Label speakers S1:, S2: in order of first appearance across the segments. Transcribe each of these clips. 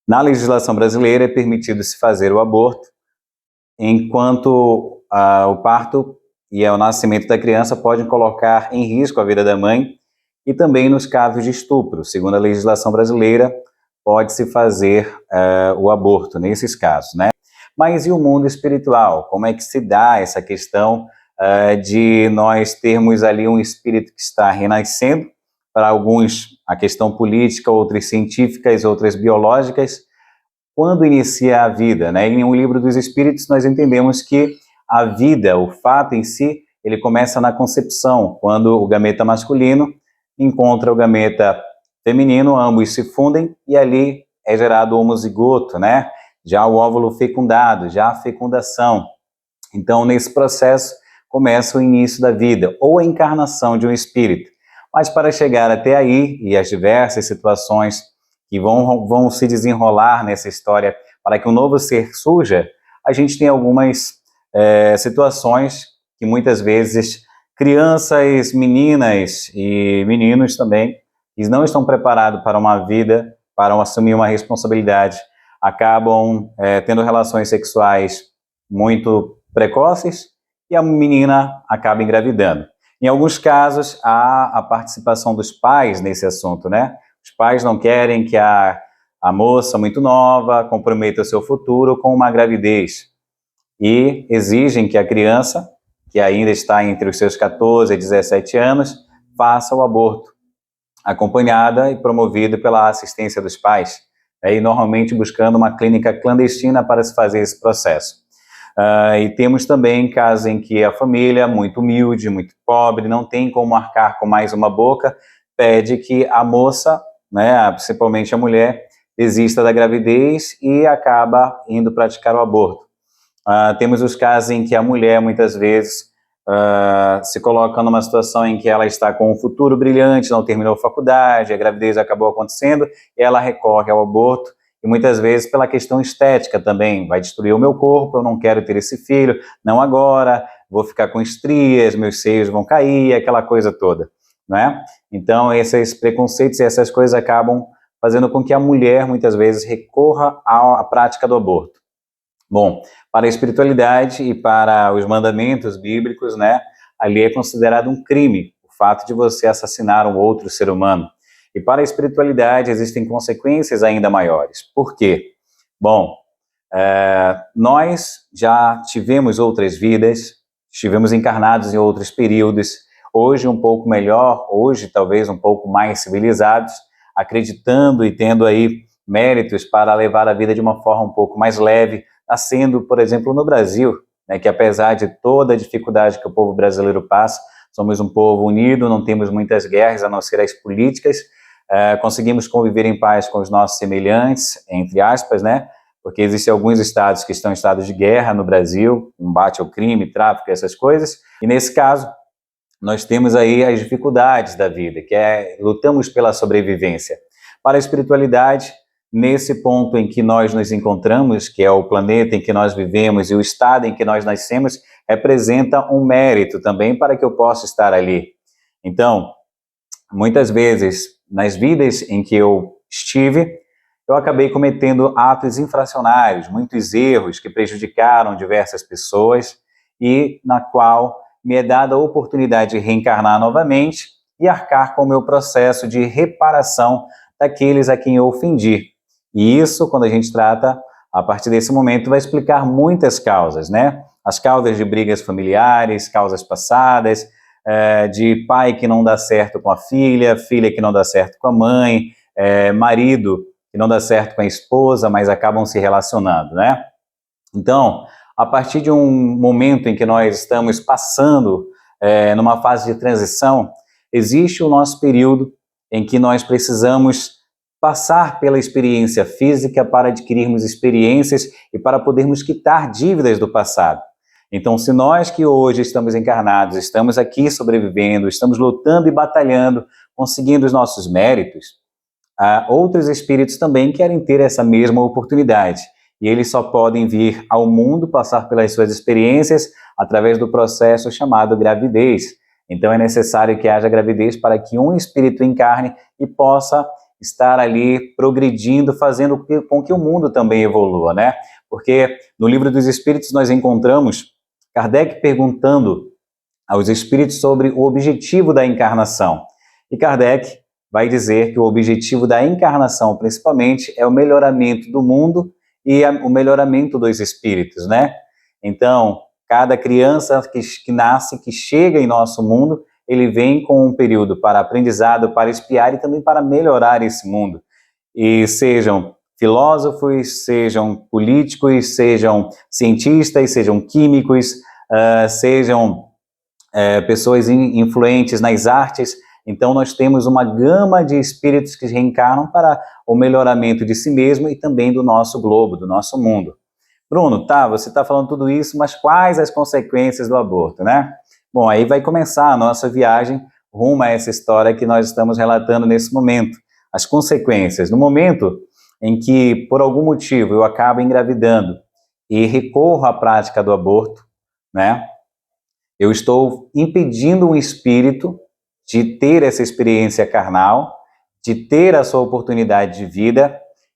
S1: Na legislação brasileira é permitido se fazer o aborto enquanto o parto e o nascimento da criança podem colocar em risco a vida da mãe, e também nos casos de estupro. Segundo a legislação brasileira, pode-se fazer o aborto nesses casos, né? Mas e o mundo espiritual? Como é que se dá essa questão de nós termos ali um espírito que está renascendo? Para alguns, a questão política, outras científicas, outras biológicas. Quando inicia a vida, né? Em um livro dos Espíritos, nós entendemos que a vida, o fato em si, ele começa na concepção, quando o gameta masculino encontra o gameta feminino, ambos se fundem e ali é gerado o homozigoto, né? Já o óvulo fecundado, já a fecundação. Então, nesse processo, começa o início da vida, ou a encarnação de um espírito. Mas para chegar até aí, e as diversas situações que vão se desenrolar nessa história para que um novo ser surja, a gente tem algumas situações que muitas vezes crianças, meninas e meninos também, que não estão preparados para uma vida, para assumir uma responsabilidade, acabam tendo relações sexuais muito precoces e a menina acaba engravidando. Em alguns casos, há a participação dos pais nesse assunto, né? Os pais não querem que a moça muito nova comprometa o seu futuro com uma gravidez e exigem que a criança, que ainda está entre os seus 14 e 17 anos, faça o aborto, acompanhada e promovida pela assistência dos pais, e normalmente buscando uma clínica clandestina para se fazer esse processo. E temos também casos em que a família, muito humilde, muito pobre, não tem como arcar com mais uma boca, pede que a moça, né, principalmente a mulher, desista da gravidez e acaba indo praticar o aborto. Temos os casos em que a mulher, muitas vezes, se coloca numa situação em que ela está com um futuro brilhante, não terminou a faculdade, a gravidez acabou acontecendo, e ela recorre ao aborto, e muitas vezes pela questão estética também, vai destruir o meu corpo, eu não quero ter esse filho, não agora, vou ficar com estrias, meus seios vão cair, aquela coisa toda, né? Então, esses preconceitos e essas coisas acabam fazendo com que a mulher, muitas vezes, recorra à prática do aborto. Bom, para a espiritualidade e para os mandamentos bíblicos, né, ali é considerado um crime o fato de você assassinar um outro ser humano. E para a espiritualidade existem consequências ainda maiores. Por quê? Bom, nós já tivemos outras vidas, estivemos encarnados em outros períodos, hoje um pouco melhor, hoje talvez um pouco mais civilizados, acreditando e tendo aí méritos para levar a vida de uma forma um pouco mais leve, nascendo, por exemplo, no Brasil, né, que apesar de toda a dificuldade que o povo brasileiro passa, somos um povo unido, não temos muitas guerras, a não ser as políticas, conseguimos conviver em paz com os nossos semelhantes, entre aspas, né, porque existem alguns estados que estão em estado de guerra no Brasil, combate ao crime, tráfico, essas coisas, e nesse caso, nós temos aí as dificuldades da vida, que lutamos pela sobrevivência. Para a espiritualidade, nesse ponto em que nós nos encontramos, que é o planeta em que nós vivemos e o estado em que nós nascemos, representa um mérito também para que eu possa estar ali. Então, muitas vezes, nas vidas em que eu estive, eu acabei cometendo atos infracionários, muitos erros que prejudicaram diversas pessoas e na qual me é dada a oportunidade de reencarnar novamente e arcar com o meu processo de reparação daqueles a quem eu ofendi. E isso, quando a gente trata, a partir desse momento, vai explicar muitas causas, né? As causas de brigas familiares, causas passadas, de pai que não dá certo com a filha, filha que não dá certo com a mãe, marido que não dá certo com a esposa, mas acabam se relacionando, né? Então, a partir de um momento em que nós estamos passando numa fase de transição, existe o nosso período em que nós precisamos passar pela experiência física para adquirirmos experiências e para podermos quitar dívidas do passado. Então, se nós que hoje estamos encarnados, estamos aqui sobrevivendo, estamos lutando e batalhando, conseguindo os nossos méritos, outros espíritos também querem ter essa mesma oportunidade. E eles só podem vir ao mundo, passar pelas suas experiências, através do processo chamado gravidez. Então é necessário que haja gravidez para que um espírito encarne e possa estar ali progredindo, fazendo com que o mundo também evolua, né? Porque no Livro dos Espíritos nós encontramos Kardec perguntando aos espíritos sobre o objetivo da encarnação. E Kardec vai dizer que o objetivo da encarnação, principalmente, é o melhoramento do mundo e o melhoramento dos espíritos, né? Então, cada criança que nasce, que chega em nosso mundo, ele vem com um período para aprendizado, para espiar e também para melhorar esse mundo. E sejam filósofos, sejam políticos, sejam cientistas, sejam químicos, sejam pessoas influentes nas artes. Então nós temos uma gama de espíritos que reencarnam para o melhoramento de si mesmo e também do nosso globo, do nosso mundo. Bruno, você está falando tudo isso, mas quais as consequências do aborto, né? Bom, aí vai começar a nossa viagem rumo a essa história que nós estamos relatando nesse momento. As consequências. No momento em que, por algum motivo, eu acabo engravidando e recorro à prática do aborto, né? Eu estou impedindo um espírito de ter essa experiência carnal, de ter a sua oportunidade de vida,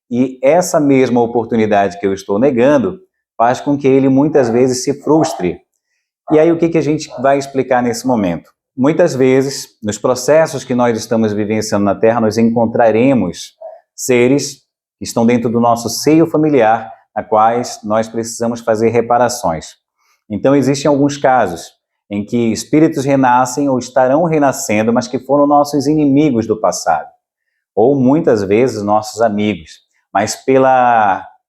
S1: e essa mesma oportunidade que eu estou negando faz com que ele muitas vezes se frustre. E aí o que a gente vai explicar nesse momento? Muitas vezes, nos processos que nós estamos vivenciando na Terra, nós encontraremos seres que estão dentro do nosso seio familiar, a quais nós precisamos fazer reparações. Então existem alguns casos em que espíritos renascem ou estarão renascendo, mas que foram nossos inimigos do passado, ou muitas vezes nossos amigos, mas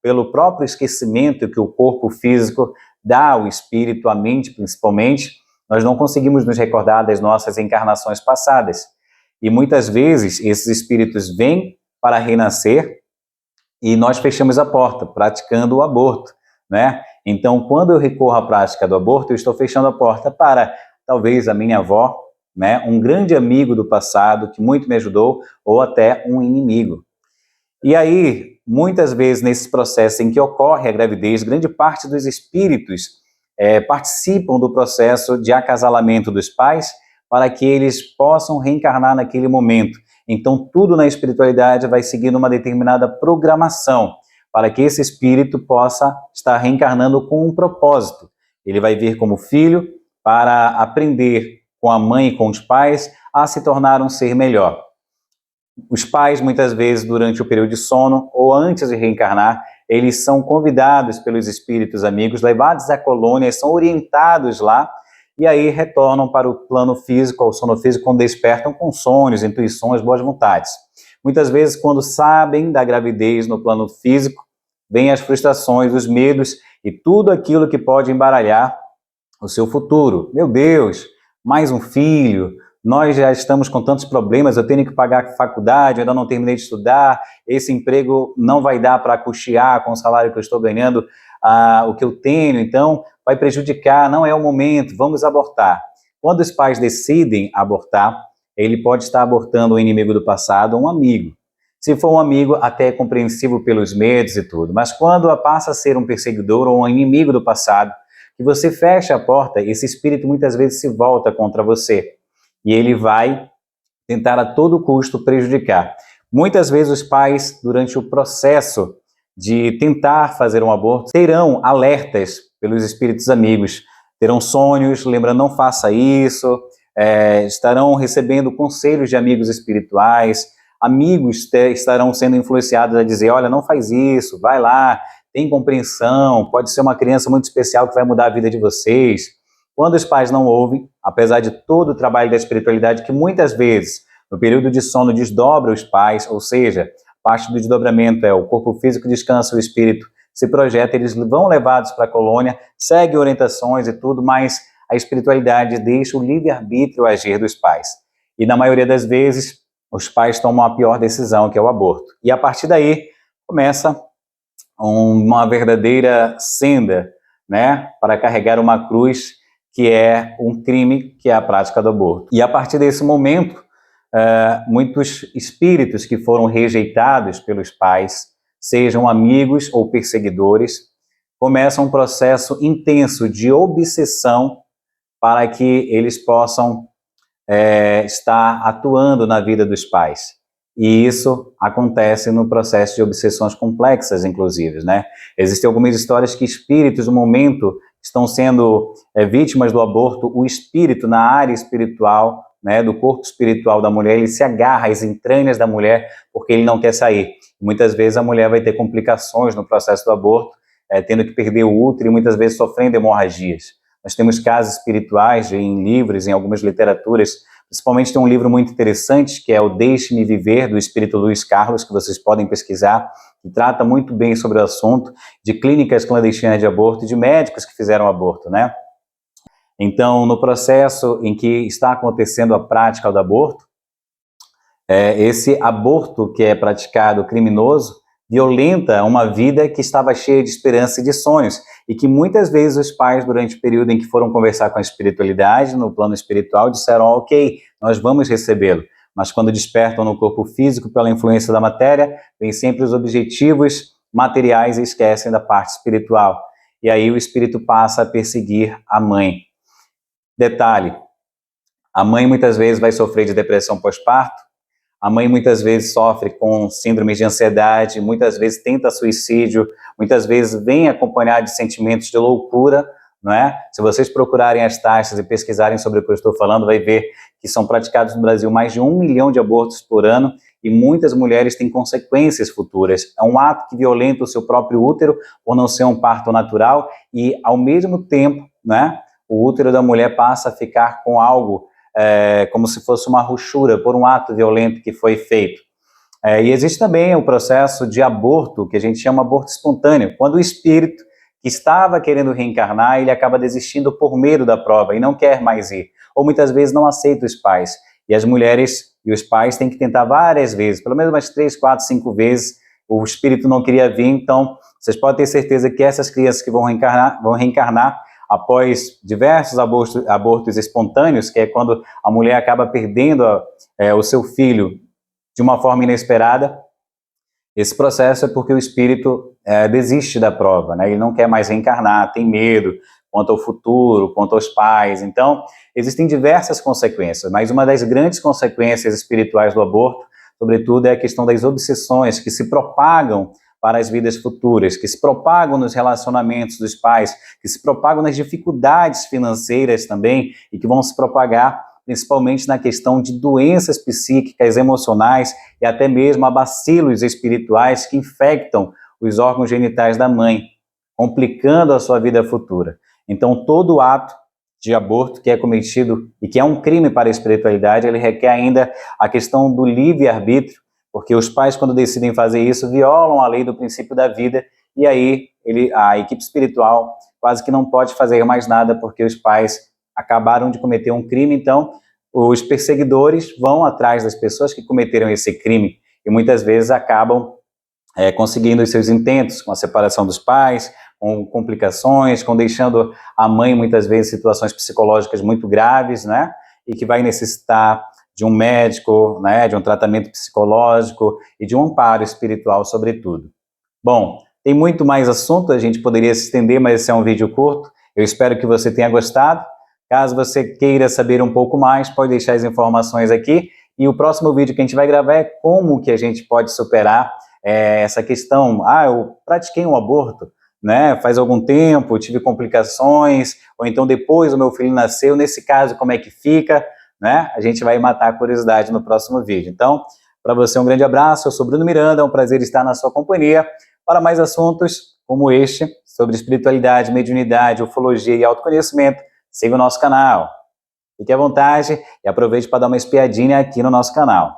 S1: pelo próprio esquecimento que o corpo físico dá ao espírito, à mente principalmente, nós não conseguimos nos recordar das nossas encarnações passadas. E muitas vezes esses espíritos vêm para renascer e nós fechamos a porta, praticando o aborto, né? Então, quando eu recorro à prática do aborto, eu estou fechando a porta para, talvez, a minha avó, né? Um grande amigo do passado que muito me ajudou, ou até um inimigo. E aí, muitas vezes, nesse processo em que ocorre a gravidez, grande parte dos espíritos participam do processo de acasalamento dos pais para que eles possam reencarnar naquele momento. Então, tudo na espiritualidade vai seguindo uma determinada programação para que esse espírito possa estar reencarnando com um propósito. Ele vai vir como filho para aprender com a mãe e com os pais a se tornar um ser melhor. Os pais, muitas vezes, durante o período de sono ou antes de reencarnar, eles são convidados pelos espíritos amigos, levados à colônia, são orientados lá e aí retornam para o plano físico, ao sono físico, quando despertam com sonhos, intuições, boas vontades. Muitas vezes, quando sabem da gravidez no plano físico, vêm as frustrações, os medos e tudo aquilo que pode embaralhar o seu futuro. Meu Deus, mais um filho, nós já estamos com tantos problemas, eu tenho que pagar a faculdade, eu ainda não terminei de estudar, esse emprego não vai dar para custear com o salário que eu estou ganhando o que eu tenho, então vai prejudicar, não é o momento, vamos abortar. Quando os pais decidem abortar, ele pode estar abortando um inimigo do passado ou um amigo. Se for um amigo, até é compreensível pelos medos e tudo, mas quando passa a ser um perseguidor ou um inimigo do passado, que você fecha a porta, esse espírito muitas vezes se volta contra você. E ele vai tentar a todo custo prejudicar. Muitas vezes os pais, durante o processo de tentar fazer um aborto, terão alertas pelos espíritos amigos, terão sonhos, lembrando, não faça isso, estarão recebendo conselhos de amigos espirituais, amigos estarão sendo influenciados a dizer, olha, não faz isso, vai lá, tem compreensão, pode ser uma criança muito especial que vai mudar a vida de vocês. Quando os pais não ouvem, apesar de todo o trabalho da espiritualidade, que muitas vezes, no período de sono, desdobra os pais, ou seja, parte do desdobramento é o corpo físico descansa, o espírito se projeta, eles vão levados para a colônia, seguem orientações e tudo, mas a espiritualidade deixa o livre-arbítrio agir dos pais. E na maioria das vezes, os pais tomam a pior decisão, que é o aborto. E a partir daí, começa uma verdadeira senda, né, para carregar uma cruz que é um crime, que é a prática do aborto. E a partir desse momento, muitos espíritos que foram rejeitados pelos pais, sejam amigos ou perseguidores, começam um processo intenso de obsessão para que eles possam estar atuando na vida dos pais. E isso acontece no processo de obsessões complexas, inclusive, né? Existem algumas histórias que espíritos, no momento, estão sendo vítimas do aborto, o espírito, na área espiritual, né, do corpo espiritual da mulher, ele se agarra às entranhas da mulher porque ele não quer sair. Muitas vezes a mulher vai ter complicações no processo do aborto, tendo que perder o útero e muitas vezes sofrendo hemorragias. Nós temos casos espirituais em livros, em algumas literaturas, principalmente tem um livro muito interessante, que é o Deixe-me Viver, do espírito Luiz Carlos, que vocês podem pesquisar, que trata muito bem sobre o assunto de clínicas clandestinas de aborto e de médicos que fizeram aborto, né? Então, no processo em que está acontecendo a prática do aborto, esse aborto que é praticado criminoso violenta uma vida que estava cheia de esperança e de sonhos, e que muitas vezes os pais, durante o período em que foram conversar com a espiritualidade, no plano espiritual, disseram, ok, nós vamos recebê-lo, mas quando despertam no corpo físico pela influência da matéria, vem sempre os objetivos materiais e esquecem da parte espiritual, e aí o espírito passa a perseguir a mãe. Detalhe, a mãe muitas vezes vai sofrer de depressão pós-parto, a mãe muitas vezes sofre com síndrome de ansiedade, muitas vezes tenta suicídio, muitas vezes vem acompanhado de sentimentos de loucura, não é? Se vocês procurarem as taxas e pesquisarem sobre o que eu estou falando, vai ver que são praticados no Brasil mais de 1 milhão de abortos por ano e muitas mulheres têm consequências futuras. É um ato que violenta o seu próprio útero por não ser um parto natural e, ao mesmo tempo, né, o útero da mulher passa a ficar com algo como se fosse uma ruptura por um ato violento que foi feito. E existe também o processo de aborto, que a gente chama aborto espontâneo, quando o espírito que estava querendo reencarnar, ele acaba desistindo por medo da prova e não quer mais ir, ou muitas vezes não aceita os pais. E as mulheres e os pais têm que tentar várias vezes, pelo menos umas 3, 4, 5 vezes, o espírito não queria vir, então vocês podem ter certeza que essas crianças que vão reencarnar após diversos abortos espontâneos, que é quando a mulher acaba perdendo o seu filho de uma forma inesperada. Esse processo é porque o espírito desiste da prova, né? Ele não quer mais reencarnar, tem medo quanto ao futuro, quanto aos pais. Então, existem diversas consequências, mas uma das grandes consequências espirituais do aborto, sobretudo, é a questão das obsessões que se propagam para as vidas futuras, que se propagam nos relacionamentos dos pais, que se propagam nas dificuldades financeiras também e que vão se propagar principalmente na questão de doenças psíquicas, emocionais e até mesmo a bacilos espirituais que infectam os órgãos genitais da mãe, complicando a sua vida futura. Então, todo ato de aborto que é cometido e que é um crime para a espiritualidade, ele requer ainda a questão do livre-arbítrio, porque os pais, quando decidem fazer isso, violam a lei do princípio da vida, e aí a equipe espiritual quase que não pode fazer mais nada, porque os pais acabaram de cometer um crime, então os perseguidores vão atrás das pessoas que cometeram esse crime, e muitas vezes acabam conseguindo os seus intentos, com a separação dos pais, com complicações, com deixando a mãe, muitas vezes, em situações psicológicas muito graves, né, e que vai necessitar de um médico, né, de um tratamento psicológico e de um amparo espiritual, sobretudo. Bom, tem muito mais assunto, a gente poderia se estender, mas esse é um vídeo curto. Eu espero que você tenha gostado. Caso você queira saber um pouco mais, pode deixar as informações aqui. E o próximo vídeo que a gente vai gravar é como que a gente pode superar essa questão. Eu pratiquei um aborto, né, faz algum tempo, tive complicações, ou então depois o meu filho nasceu, nesse caso, como é que fica? Né? A gente vai matar a curiosidade no próximo vídeo. Então, para você um grande abraço, eu sou Bruno Miranda, é um prazer estar na sua companhia para mais assuntos como este, sobre espiritualidade, mediunidade, ufologia e autoconhecimento. Siga o nosso canal. Fique à vontade e aproveite para dar uma espiadinha aqui no nosso canal.